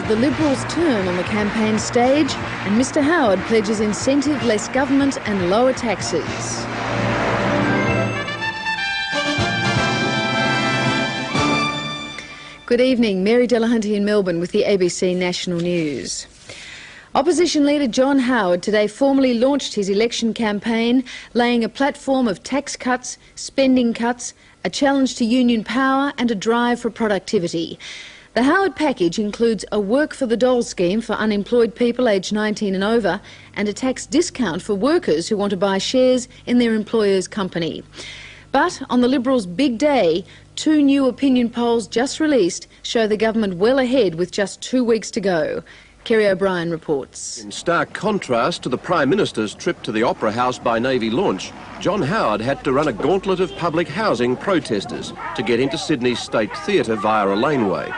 the Liberals' turn on the campaign stage, and Mr Howard pledges incentive, less government and lower taxes. Good evening, Mary Delahunty in Melbourne with the ABC National News. Opposition leader John Howard today formally launched his election campaign, laying a platform of tax cuts, spending cuts, a challenge to union power and a drive for productivity. The Howard package includes a work for the dole scheme for unemployed people aged 19 and over and a tax discount for workers who want to buy shares in their employer's company. But on the Liberals' big day, 2 new opinion polls just released show the government well ahead with just 2 weeks to go. Kerry O'Brien reports. In stark contrast to the Prime Minister's trip to the Opera House by Navy launch, John Howard had to run a gauntlet of public housing protesters to get into Sydney's State Theatre via a laneway.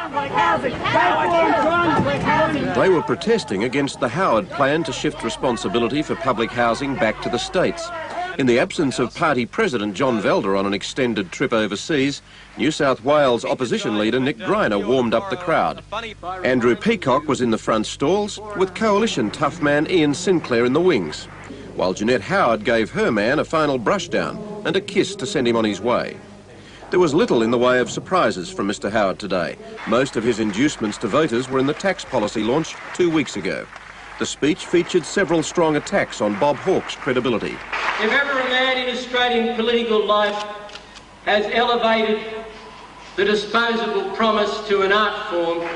They were protesting against the Howard plan to shift responsibility for public housing back to the states. In the absence of party president John Velder on an extended trip overseas, New South Wales opposition leader Nick Greiner warmed up the crowd. Andrew Peacock was in the front stalls, with coalition tough man Ian Sinclair in the wings, while Jeanette Howard gave her man a final brushdown and a kiss to send him on his way. There was little in the way of surprises from Mr Howard today. Most of his inducements to voters were in the tax policy launch 2 weeks ago. The speech featured several strong attacks on Bob Hawke's credibility. If ever a man in Australian political life has elevated the disposable promise to an art form,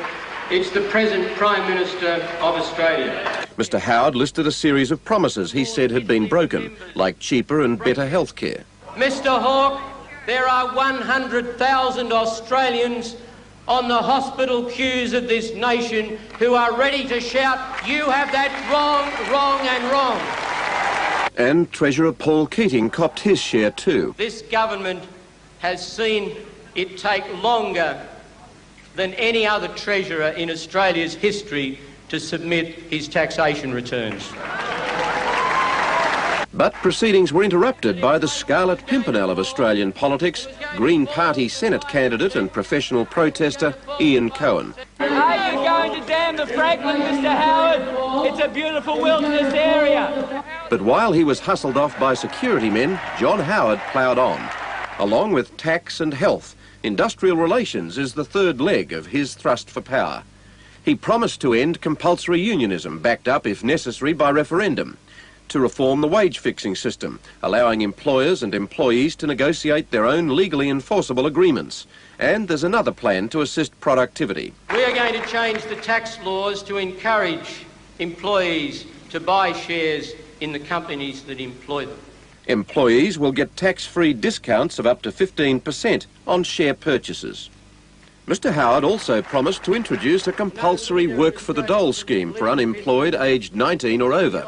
it's the present Prime Minister of Australia. Mr Howard listed a series of promises he said had been broken, like cheaper and better health care. Mr Hawke, there are 100,000 Australians on the hospital queues of this nation who are ready to shout, "You have that wrong, wrong and wrong." And Treasurer Paul Keating copped his share too. This government has seen it take longer than any other Treasurer in Australia's history to submit his taxation returns. But proceedings were interrupted by the Scarlet Pimpernel of Australian politics, Green Party Senate candidate and professional protester Ian Cohen. Are you going to dam the Franklin, Mr Howard? It's a beautiful wilderness area. But while he was hustled off by security men, John Howard ploughed on. Along with tax and health, industrial relations is the third leg of his thrust for power. He promised to end compulsory unionism, backed up if necessary by referendum, to reform the wage-fixing system, allowing employers and employees to negotiate their own legally enforceable agreements. And there's another plan to assist productivity. We are going to change the tax laws to encourage employees to buy shares in the companies that employ them. Employees will get tax-free discounts of up to 15% on share purchases. Mr Howard also promised to introduce a compulsory work for the dole scheme for unemployed aged 19 or over.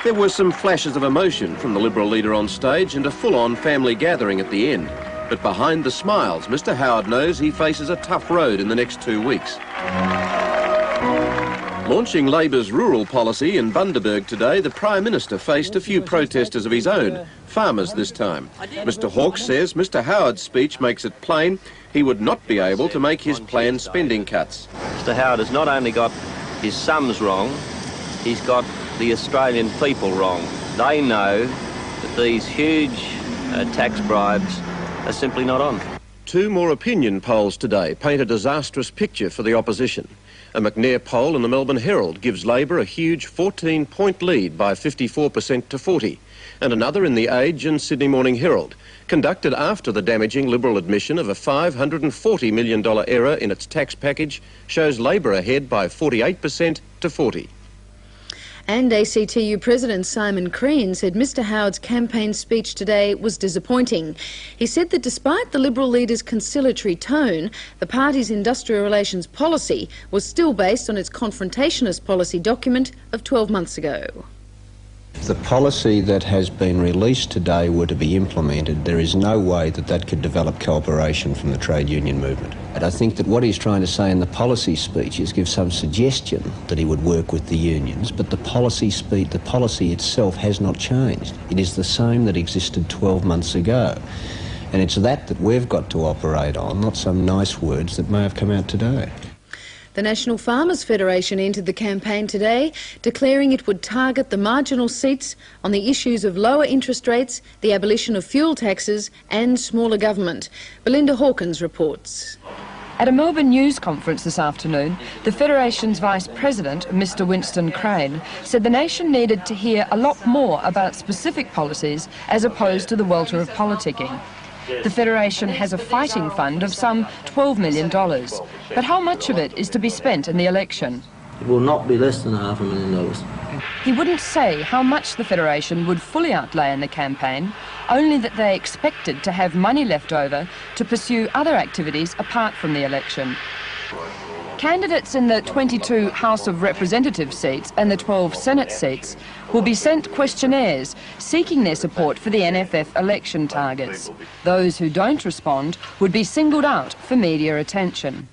There were some flashes of emotion from the Liberal leader on stage and a full-on family gathering at the end. But behind the smiles, Mr Howard knows he faces a tough road in the next 2 weeks. Launching Labor's rural policy in Bundaberg today, the Prime Minister faced a few protesters of his own, farmers this time. Mr Hawke says Mr Howard's speech makes it plain he would not be able to make his planned spending cuts. Mr Howard has not only got his sums wrong, he's got the Australian people wrong. They know that these huge tax bribes are simply not on. 2 more opinion polls today paint a disastrous picture for the opposition. A McNair poll in the Melbourne Herald gives Labor a huge 14-point lead by 54% to 40%, and another in the Age and Sydney Morning Herald, conducted after the damaging Liberal admission of a $540 million error in its tax package, shows Labor ahead by 48% to 40%. And ACTU President Simon Crean said Mr Howard's campaign speech today was disappointing. He said that despite the Liberal leader's conciliatory tone, the party's industrial relations policy was still based on its confrontationist policy document of 12 months ago. If the policy that has been released today were to be implemented, there is no way that that could develop cooperation from the trade union movement. And I think that what he's trying to say in the policy speech is give some suggestion that he would work with the unions, but the policy itself has not changed. It is the same that existed 12 months ago. And it's that we've got to operate on, not some nice words that may have come out today. The National Farmers Federation entered the campaign today, declaring it would target the marginal seats on the issues of lower interest rates, the abolition of fuel taxes and smaller government. Belinda Hawkins reports. At a Melbourne news conference this afternoon, the Federation's Vice President, Mr Winston Crean, said the nation needed to hear a lot more about specific policies as opposed to the welter of politicking. The Federation has a fighting fund of some $12 million, but how much of it is to be spent in the election? It will not be less than $500,000. He wouldn't say how much the Federation would fully outlay in the campaign, only that they expected to have money left over to pursue other activities apart from the election. Candidates in the 22 House of Representatives seats and the 12 Senate seats will be sent questionnaires seeking their support for the NFF election targets. Those who don't respond would be singled out for media attention.